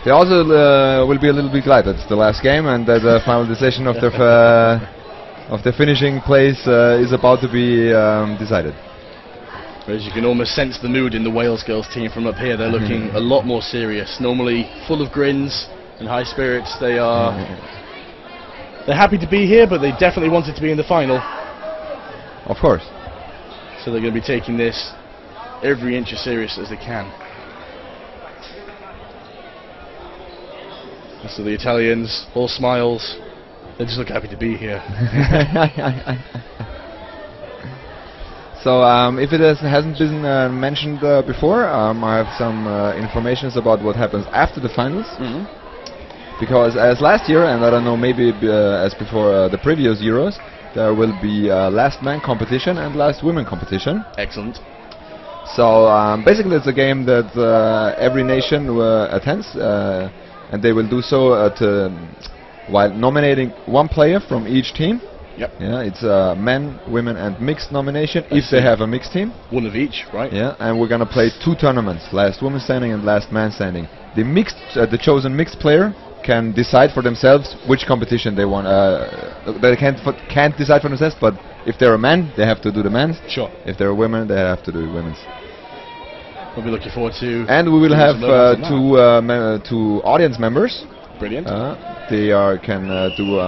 They also will be a little bit glad that's the last game and that the final decision of the finishing place is about to be decided. Whereas you can almost sense the mood in the Wales girls team from up here. They're looking a lot more serious. Normally full of grins and high spirits. They're happy to be here, but they definitely wanted to be in the final. Of course. So they're going to be taking this every inch as serious as they can. And so the Italians, all smiles. They just look happy to be here. So if it hasn't been mentioned before, I have some informations about what happens after the finals. Because as last year, and I don't know, maybe as before the previous Euros, there will be last man competition and last women competition. Excellent. So basically it's a game that every nation attends, and they will do so while nominating one player from each team. Yep. Yeah, it's men, women and mixed nomination if they have a mixed team. One of each, right? Yeah, and we're gonna play 2 tournaments, last woman standing and last man standing. The chosen mixed player can decide for themselves which competition they want. They can't decide for themselves, but if they're a man, they have to do the men's. Sure. If they're a women, they have to do women's. We'll be looking forward to. And we will have two audience members. Brilliant. They can do.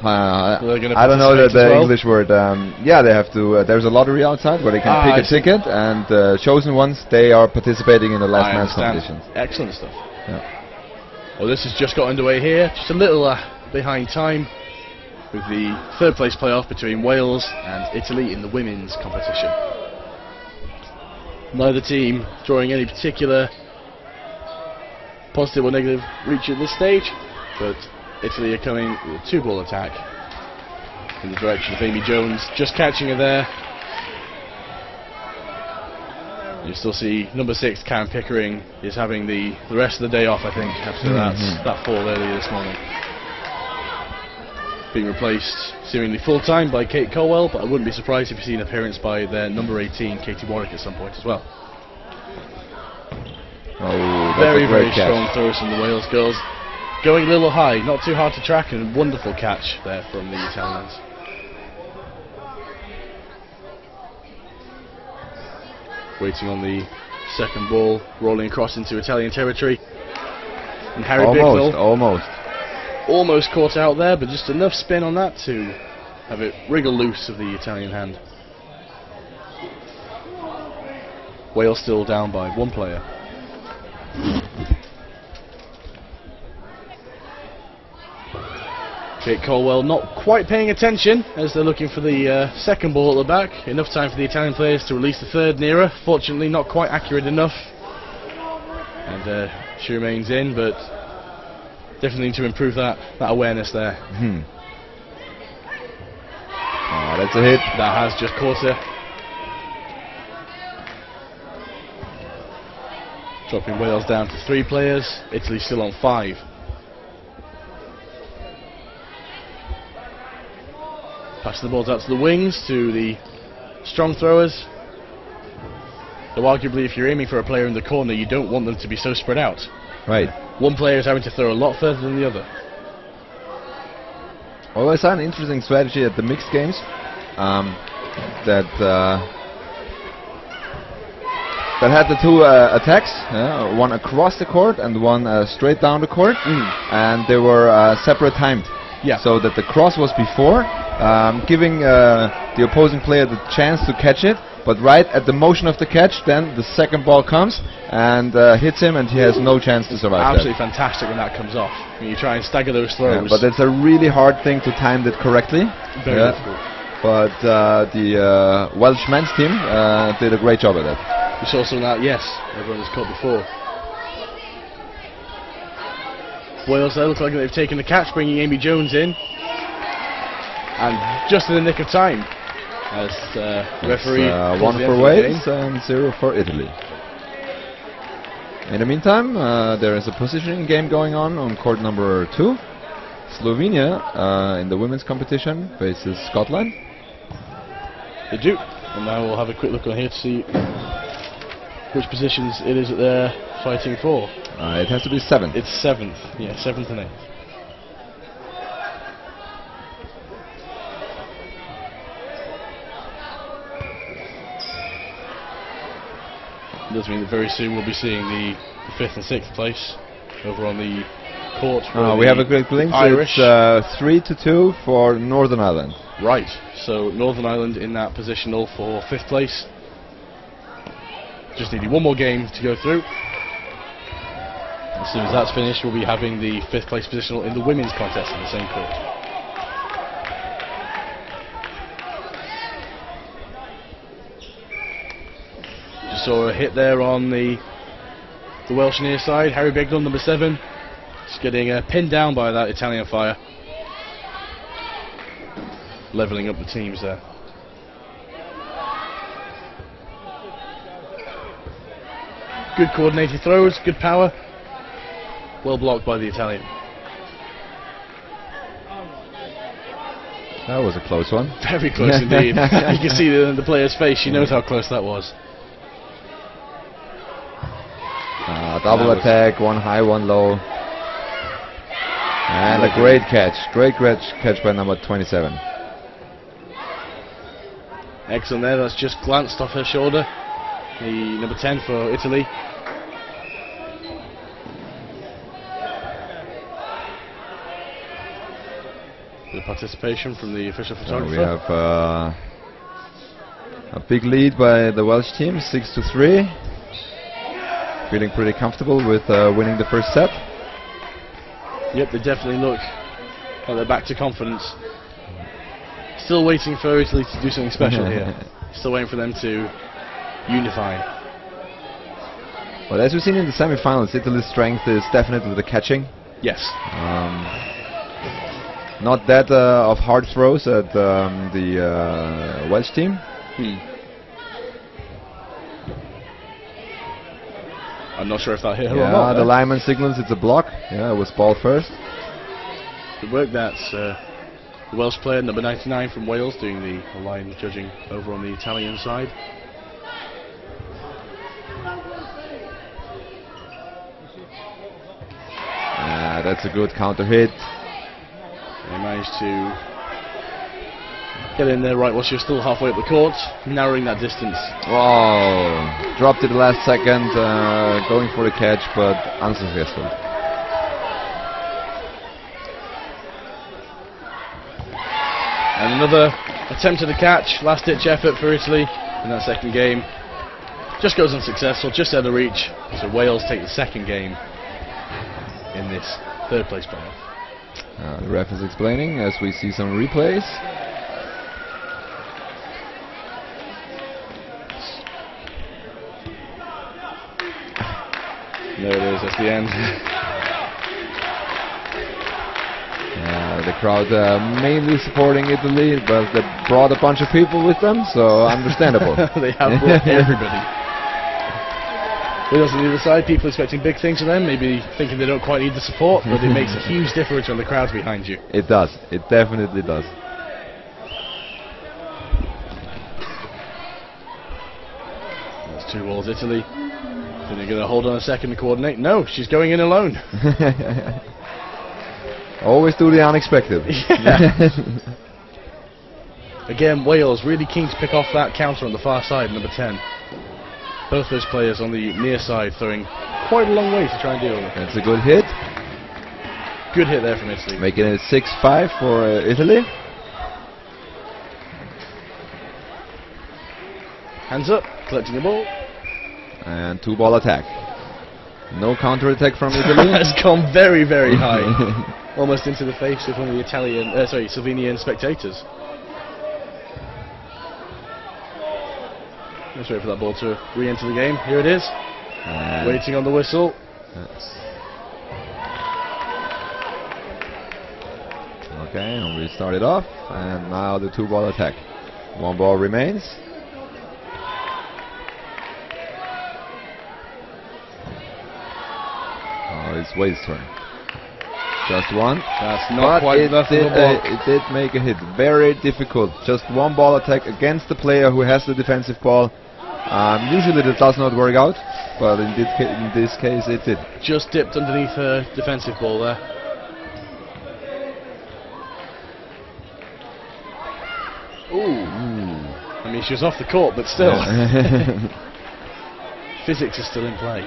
I don't know the English word. Yeah, they have to. There's a lottery outside where they can pick a ticket, and chosen ones they are participating in the last man's competition. Excellent stuff. Yeah. Well, this has just got underway here. Just a little behind time with the third place playoff between Wales and Italy in the women's competition. Neither team drawing any particular positive or negative reach at this stage, but Italy are coming with a 2-ball attack in the direction of Amy Jones, just catching her there. You still see number 6 Karen Pickering is having the rest of the day off, I think, after that fall earlier this morning. Being replaced seemingly full-time by Kate Colwell, but I wouldn't be surprised if you see an appearance by their number 18 Katie Warwick at some point as well. Oh, very strong throws from the Wales girls. Going a little high, not too hard to track, and a wonderful catch there from the Italians. Waiting on the second ball, rolling across into Italian territory. And Harry Bicknell almost caught out there, but just enough spin on that to have it wriggle loose of the Italian hand. Wales still down by 1 player. Kate Colwell not quite paying attention as they're looking for the second ball at the back. Enough time for the Italian players to release the third nearer. Fortunately not quite accurate enough. And she remains in, but definitely need to improve that awareness there. Oh, that's a hit. That has just caught her. Dropping Wales down to 3 players. Italy still on 5. Passing the balls out to the wings, to the strong throwers. Though arguably if you're aiming for a player in the corner, you don't want them to be so spread out. Right. One player is having to throw a lot further than the other. Well, I saw an interesting strategy at the mixed games. That had the 2 attacks, one across the court and one straight down the court, and they were separate timed. Yeah. So that the cross was before, giving the opposing player the chance to catch it, but right at the motion of the catch, then the second ball comes and hits him, and he has no chance to survive. Absolutely fantastic when that comes off. When you try and stagger those throws. Yeah, but it's a really hard thing to time it correctly. Very difficult. But the Welsh men's team did a great job at that. We saw some of that, yes. Everyone has caught before. Wales there look like they've taken the catch, bringing Amy Jones in. And just in the nick of time, as referee. 1 for Wales and 0 for Italy. In the meantime, there is a positioning game going on court number 2. Slovenia in the women's competition faces Scotland. They do. And now we'll have a quick look on here to see which positions it is that they're fighting for. It has to be 7th. It's 7th. Yeah, 7th and 8th. Does mean that very soon we'll be seeing the 5th and 6th place over on the court. We have a great glimpse. Irish. It's 3-2 for Northern Ireland. Right, so Northern Ireland in that positional for 5th place. Just needing one more game to go through. As soon as that's finished, we'll be having the 5th place positional in the women's contest in the same court. Just saw a hit there on the Welsh near side. Harry Bignell, number 7, just getting pinned down by that Italian fire. Levelling up the teams there. Good coordinated throws, good power. Well blocked by the Italian. That was a close one. Very close indeed. You can see the player's face, she knows how close that was. Double attack, one high, one low. And a great catch. Great catch by number 27. Excellent there, that's just glanced off her shoulder. The number 10 for Italy. The participation from the official photographer. We have a big lead by the Welsh team, 6-3. Feeling pretty comfortable with winning the first set. Yep, they definitely look like they're back to confidence. Still waiting for Italy to do something special here. Still waiting for them to unify. Well, as we've seen in the semi-finals, Italy's strength is definitely the catching. Yes. Not that of hard throws at the Welsh team. I'm not sure if that hit her or Yeah, not. the lineman signals it's a block. Yeah, it was ball first. Good work, that's the Welsh player, number 99 from Wales, doing the line judging over on the Italian side. That's a good counter hit. They managed to get in there right while she was still halfway up the court, narrowing that distance. Oh, dropped it the last second, going for the catch, but unsuccessful. And another attempt at the catch, last ditch effort for Italy in that second game. Just goes unsuccessful, just out of reach. So Wales take the second game in this third place battle. The ref is explaining as we see some replays. There it is, that's the end. The crowd mainly supporting Italy, but they brought a bunch of people with them, so understandable. They have brought everybody. Wales on the other side, people expecting big things from them, maybe thinking they don't quite need the support, but it makes a huge difference when the crowd's behind you. It does, it definitely does. That's 2-2 Italy. Then they're going to hold on a second to coordinate. No, she's going in alone. Always do the unexpected. Yeah. Again, Wales really keen to pick off that counter on the far side, number 10. Both those players on the near side throwing quite a long way to try and deal with it. That's a good hit. Good hit there from Italy. Making it 6-5 for Italy. Hands up, collecting the ball. And 2-ball attack. No counter attack from Italy. Has gone very, very high. Almost into the face of one of the Slovenian spectators. Let's wait for that ball to re-enter the game. Here it is. Waiting on the whistle. Okay, and we start it off. And now the 2-ball attack. 1 ball remains. It's Wade's turn. Just one. That's not quite enough of a block. It did make a hit. Very difficult. Just 1 ball attack against the player who has the defensive ball. Usually that does not work out, but in this case it did. Just dipped underneath her defensive ball there. Ooh. I mean, she was off the court, but still. Yeah. Physics is still in play.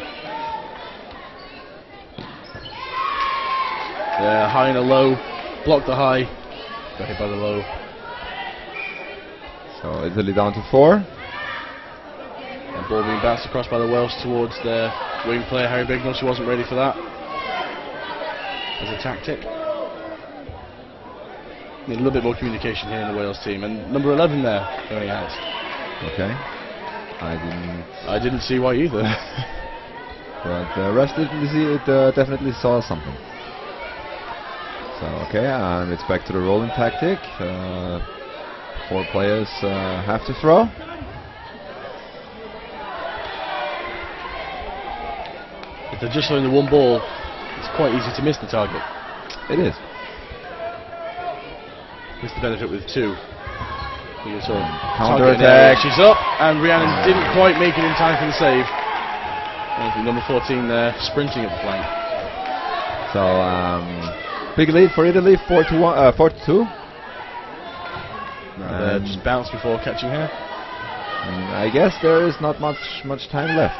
Yeah, high and a low. Blocked the high. Got hit by the low. So Italy down to 4. And ball being bounced across by the Welsh towards their wing player, Harry Bignell. She wasn't ready for that as a tactic. Need a little bit more communication here in the Wales team. And number 11 there going out. Okay. I didn't see why either. But the rest didn't see it. Definitely saw something. So okay, and it's back to the rolling tactic. 4 players have to throw. If they're just throwing the one ball, it's quite easy to miss the target. It is. Missed the benefit with 2. Counter attack. She's up, and Rhiannon didn't quite make it in time for the save. Number 14 there, sprinting at the flank. So big lead for Italy, 4-2. Just bounced before catching her. I guess there is not much time left.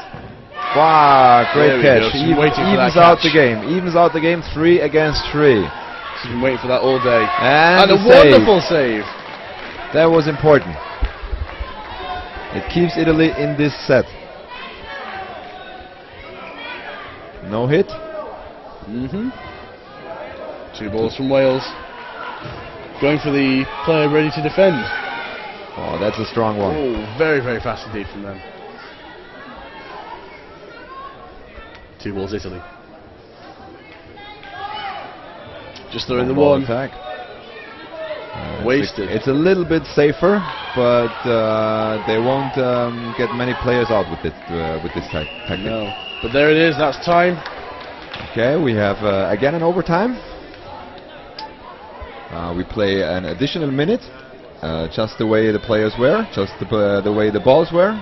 Wow, great catch. Evens out the game. Evens out the game. 3 against 3. She's been waiting for that all day. And a wonderful save. That was important. It keeps Italy in this set. No hit. 2 balls from Wales. Going for the player ready to defend. Oh, that's a strong one. Oh, very, very fast indeed from them. 2 balls Italy. Just throwing the one. Attack. Wasted. It's a little bit safer, but they won't get many players out with this tactic. No, but there it is. That's time. Okay, we have again an overtime. We play an additional minute, just the way the players were, just the way the balls were.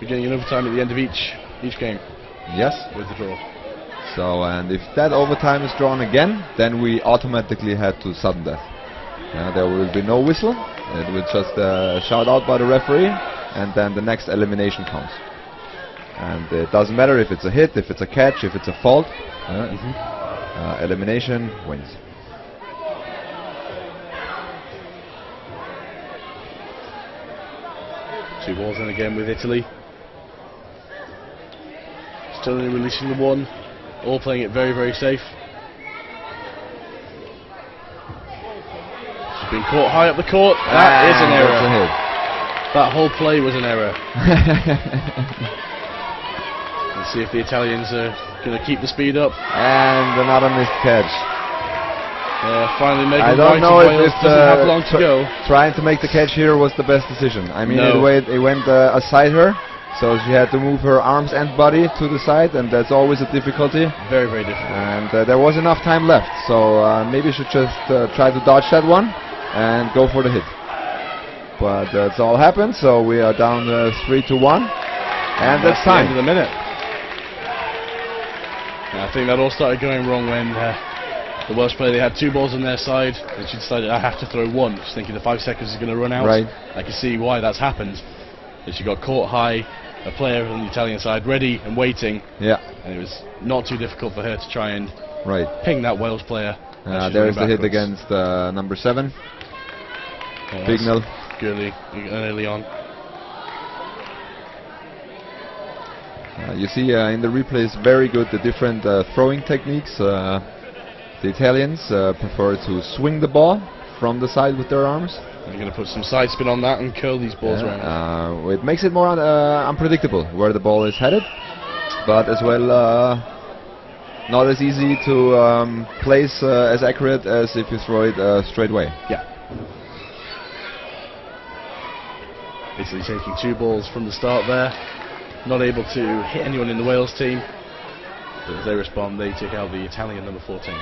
We're getting an overtime at the end of each game. Yes. With the draw. So, and if that overtime is drawn again, then we automatically head to sudden death. There will be no whistle. It will just shout out by the referee, and then the next elimination counts. And it doesn't matter if it's a hit, if it's a catch, if it's a fault. Elimination wins. Two balls in again with Italy. Still only releasing the one. All playing it very, very safe. She's been caught high up the court. That is an error. That whole play was an error. Let's see if the Italians are going to keep the speed up. And another missed catch. Finally making I don't know if doesn't have long to go. Trying to make the catch here was the best decision. I mean, no. it went aside her, so she had to move her arms and body to the side, and that's always a difficulty. Very, very difficult. And there was enough time left, so maybe she should just try to dodge that one and go for the hit. But that's all happened, so we are down 3-1, and that's time. The end of the minute. I think that all started going wrong when the Welsh player, they had 2 balls on their side, and she decided, I have to throw one, just thinking the 5 seconds is going to run out. Right. I can see why that's happened. But she got caught high, a player on the Italian side ready and waiting. Yeah. And it was not too difficult for her to try and ping that Wales player. There's the hit against number 7. Bignell. Early on. You see in the replays very good the different throwing techniques. The Italians prefer to swing the ball from the side with their arms. They're going to put some side spin on that and curl these balls around. It makes it more unpredictable where the ball is headed, but as well not as easy to place as accurate as if you throw it straight away. Yeah. Basically taking 2 balls from the start there, not able to hit anyone in the Wales team. But as they respond, they take out the Italian number 14.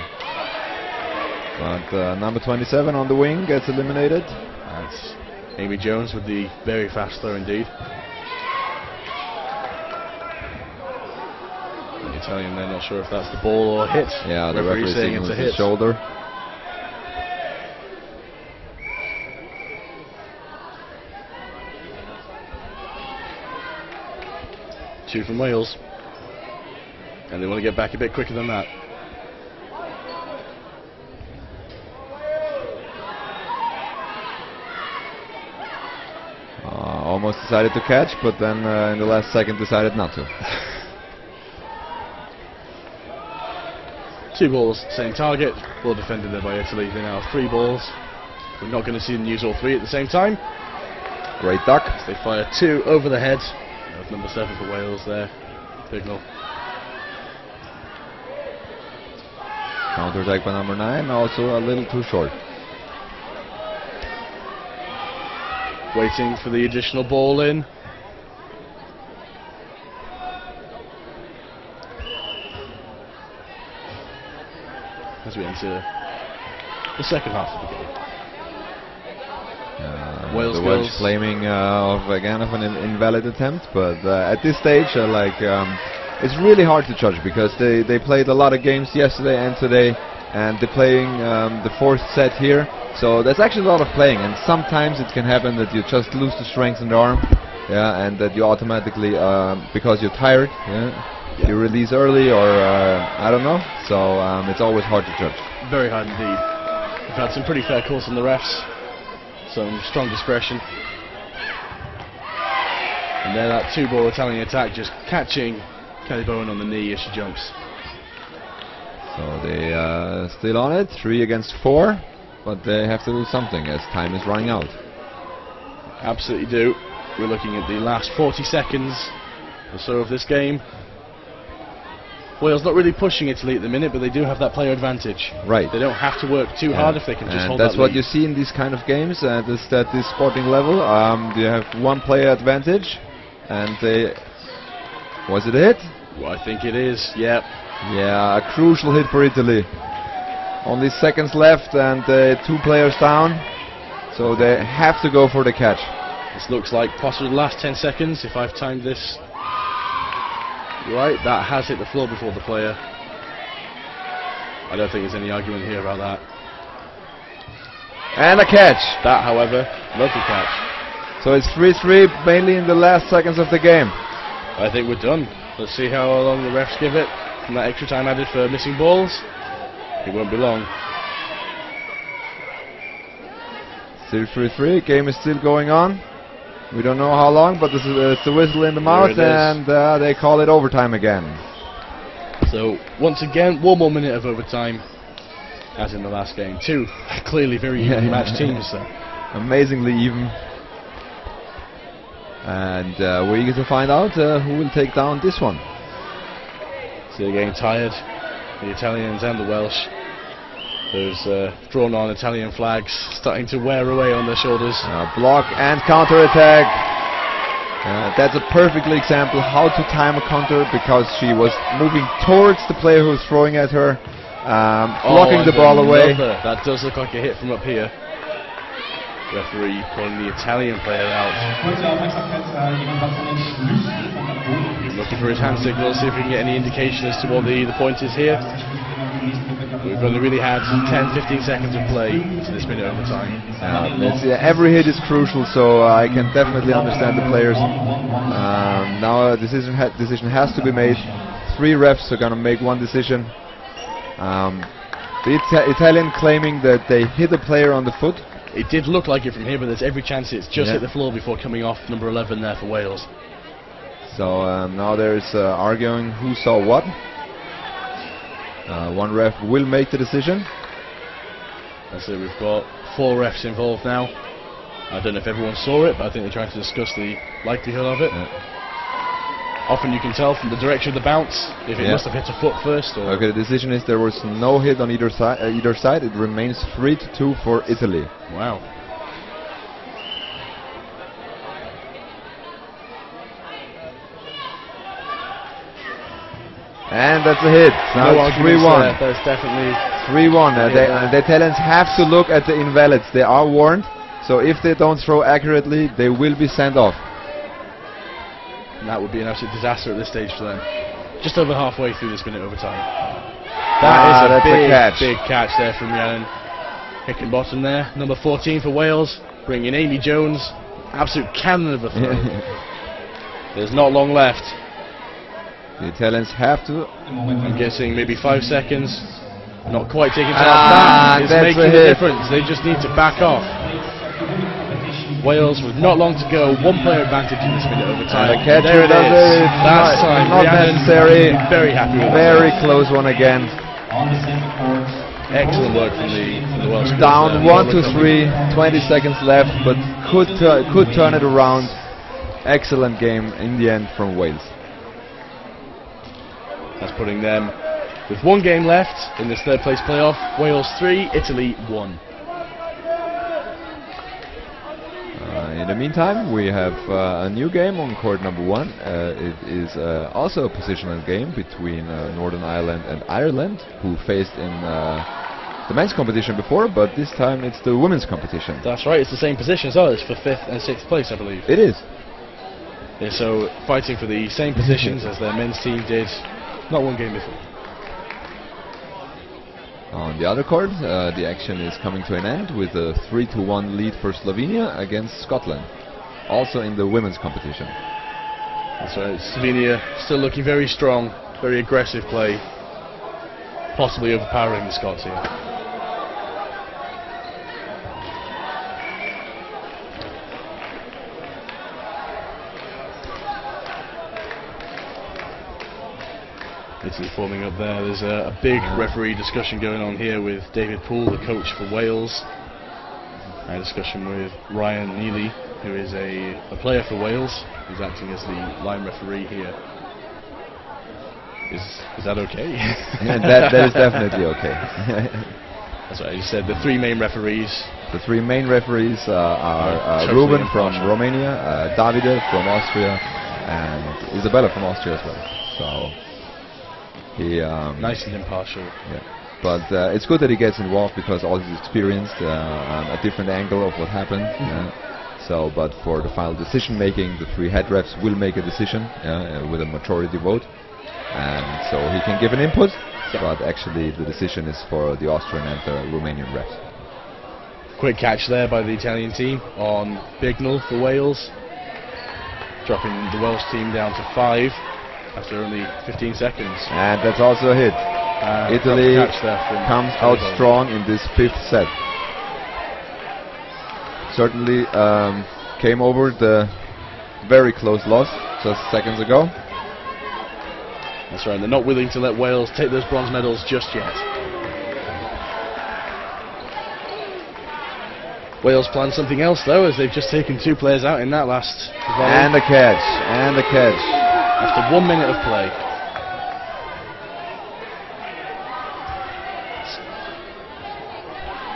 But number 27 on the wing gets eliminated. That's Amy Jones with the very fast throw indeed. The Italian there, not sure if that's the ball or hit. Yeah, the referee saying it's a hit. Shoulder. Two from Wales. And they want to get back a bit quicker than that. Almost decided to catch, but then in the last second decided not to. 2 balls, same target. Well defended there by Italy. They now have 3 balls. We're not going to see them use all 3 at the same time. Great duck. As they fire 2 over the head of number 7 for Wales there. Signal. Counter attack by number 9, also a little too short. Waiting for the additional ball in. As we enter the second half of the game. The Welsh claiming again of an invalid attempt, but at this stage, it's really hard to judge because they played a lot of games yesterday and today, and they're playing the 4th set here. So that's actually a lot of playing, and sometimes it can happen that you just lose the strength in the arm, and that you automatically, because you're tired, you release early, or I don't know. So it's always hard to judge. Very hard indeed. We've had some pretty fair calls from the refs, some strong discretion, and there that 2-ball Italian attack just catching Kelly Bowen on the knee as she jumps. So they still on it, 3 against 4. But they have to do something as time is running out. Absolutely do. We're looking at the last 40 seconds or so of this game. Wales not really pushing Italy at the minute, but they do have that player advantage. Right. They don't have to work too hard if they can just hold that lead. That's what you see in these kind of games, at this sporting level. You have one player advantage, and they... Was it a hit? Well, I think it is, yep. Yeah, a crucial hit for Italy. Only seconds left and 2 players down, so they have to go for the catch. This looks like possibly the last 10 seconds, if I've timed this right. That has hit the floor before the player. I don't think there's any argument here about that. And a catch. That, however, lovely catch. So it's 3-3, mainly in the last seconds of the game. I think we're done. Let's see how long the refs give it from that extra time added for missing balls. It won't be long. Still 3-3, game is still going on. We don't know how long, but it's the whistle in the mouth, and they call it overtime again. So once again, 1 more minute of overtime, as in the last game. 2 clearly very evenly matched teams. So. Amazingly even. And we're eager to find out who will take down this one. So they're getting tired, the Italians and the Welsh. Those drawn on Italian flags starting to wear away on their shoulders. Block and counter attack. That's a perfect example how to time a counter, because she was moving towards the player who was throwing at her, blocking the ball away. That does look like a hit from up here. Referee calling the Italian player out. Looking for his hand signal, see if we can get any indication as to what the point is here. We've only really had 10-15 seconds of play to this minute overtime. Every hit is crucial, so I can definitely understand the players. Now a decision has to be made. 3 refs are going to make one decision. The Italian claiming that they hit a player on the foot. It did look like it from here, but there's every chance it's just hit the floor before coming off number 11 there for Wales. So now there's arguing who saw what. One ref will make the decision. So we've got 4 refs involved now. I don't know if everyone saw it, but I think they're trying to discuss the likelihood of it. Often you can tell from the direction of the bounce if it must have hit a foot first. Or okay, the decision is there was no hit on either side. It remains 3-2 for Italy. Wow. And that's a hit. Now no it's 3-1. That's definitely 3-1. The Italians have to look at the invalids. They are warned, So if they don't throw accurately, they will be sent off. And that would be an absolute disaster at this stage for them. Just over halfway through this minute overtime. That is a big catch there from Rhiannon Hickenbottom there. Number 14 for Wales, bringing Amy Jones. Absolute cannon of a throw. There's not long left. The Italians have to. I'm guessing maybe 5 seconds. Not quite taking time. That is making the difference. They just need to back off. Wales with not long to go. 1 player advantage in this minute overtime. There it is. Last time. Not necessary. Very happy with Very close one again. Excellent work from the Welsh. Down 1-3. 20 seconds left, but could turn it around. Excellent game in the end from Wales. That's putting them with 1 game left in this 3rd place playoff. Wales 3, Italy 1. In the meantime, we have a new game on court number 1. It is also a positional game between Northern Ireland and Ireland, who faced in the men's competition before, but this time it's the women's competition. That's right, it's the same position as ours for 5th and 6th place, I believe. It is. Yeah, so fighting for the same positions as their men's team did not 1 game before. On the other court, the action is coming to an end with a 3-1 lead for Slovenia against Scotland, also in the women's competition. That's right, Slovenia still looking very strong, very aggressive play, possibly overpowering the Scots here. Italy forming up there. There's a big referee discussion going on here with David Poole, the coach for Wales. A discussion with Ryan Neely, who is a player for Wales, who's acting as the line referee here. Is that okay? Yeah, that is definitely okay. That's right, you said the 3 main referees. The 3 main referees are totally Ruben from Romania, Davide from Austria, and Isabella from Austria as well. So he nice and impartial. Yeah, but it's good that he gets involved because all he's experienced a different angle of what happened. So, but for the final decision making, the 3 head refs will make a decision with a majority vote, and so he can give an input. But actually, the decision is for the Austrian and the Romanian refs. Quick catch there by the Italian team on Bignell for Wales, dropping the Welsh team down to 5. After only 15 seconds. And that's also a hit. Italy comes out strong in this 5th set. Certainly came over the very close loss just seconds ago. That's right, they're not willing to let Wales take those bronze medals just yet. Wales planned something else though, as they've just taken 2 players out in that last volley. And the catch, and the catch. After 1 minute of play.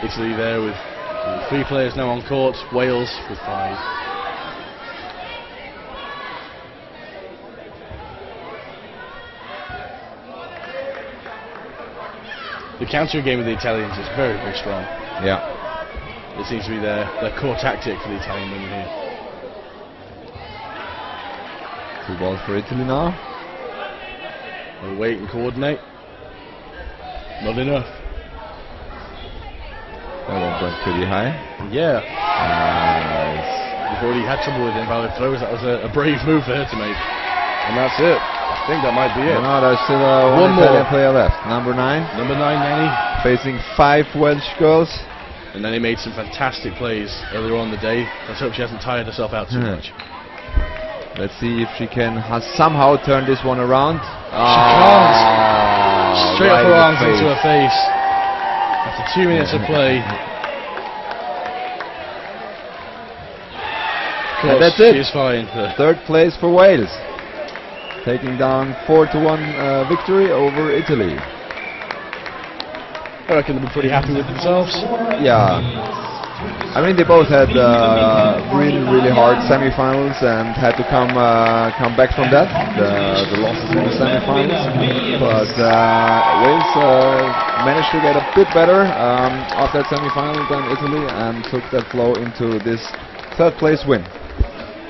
Italy there with 3 players now on court, Wales with 5. The counter game of the Italians is very, very strong. Yeah. It seems to be their core tactic for the Italian women here. 2 balls for Italy now. They'll wait and coordinate. Not enough. That one went pretty high. Yeah. Nice. We've already had trouble with invalid throws. That was a brave move for her to make. And that's it. I think that might be it. No, there's still one Italian player left. Number 9. Number 9, Nanny. Facing 5 Welsh girls. And Nanny made some fantastic plays earlier on in the day. Let's hope she hasn't tired herself out too much. Let's see if she can somehow turn this one around. She can't. Straight off her arms into her face. After 2 minutes of play. And that's it. She's fine. 3rd place for Wales. Taking down 4-1 victory over Italy. I reckon they'll be pretty happy with themselves. Yeah. I mean, they both had really hard semi-finals and had to come back from that, the losses in the semi-finals. But Wales managed to get a bit better after that semi-final than Italy and took that flow into this third place win.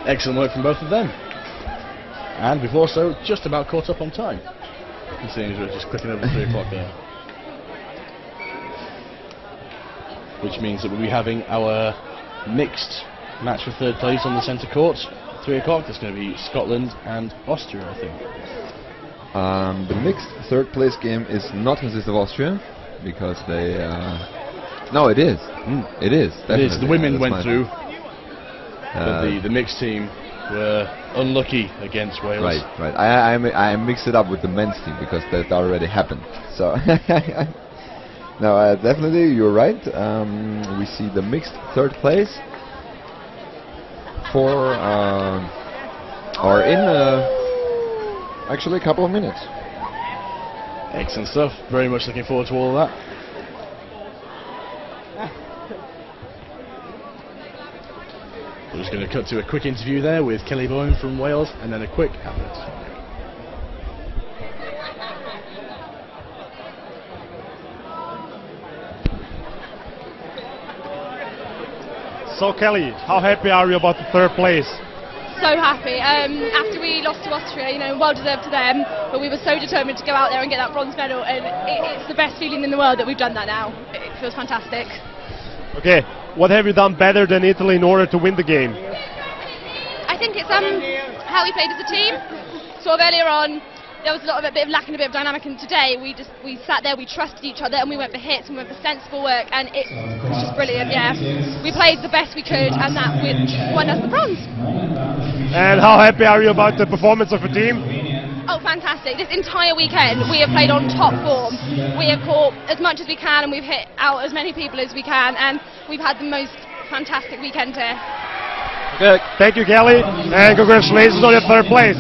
Excellent work from both of them. And we've also just about caught up on time. You see, we're just clicking over 3 o'clock there. Which means that we'll be having our mixed match for third place on the centre court. 3 o'clock, there's going to be Scotland and Austria, I think. The mixed third place game is not consist of Austria, because they... no, it is. It is, definitely. It is. The women went through, but the mixed team were unlucky against Wales. Right. I mix it up with the men's team, because that already happened. So... No, definitely, you're right. We see the mixed third place for, or in actually a couple of minutes. Excellent stuff. Very much looking forward to all of that. We're just going to cut to a quick interview there with Kelly Bowen from Wales, and then a quick advert. So Kelly, how happy are you about the third place? So happy. After we lost to Austria, you know, well deserved to them, but we were so determined to go out there and get that bronze medal, and it's the best feeling in the world that we've done that now. It feels fantastic. Okay, what have you done better than Italy in order to win the game? I think it's how we played as a team. Sort of earlier on, there was a bit of lacking a bit of dynamic, and today we sat there, we trusted each other, and we went for hits and we went for sensible work, and it was just brilliant. Yeah, we played the best we could, and that won us the bronze. And how happy are you about the performance of the team? Oh, fantastic! This entire weekend we have played on top form. We have caught as much as we can, and we've hit out as many people as we can, and we've had the most fantastic weekend here. Okay, thank you, Kelly, and congratulations on your third place.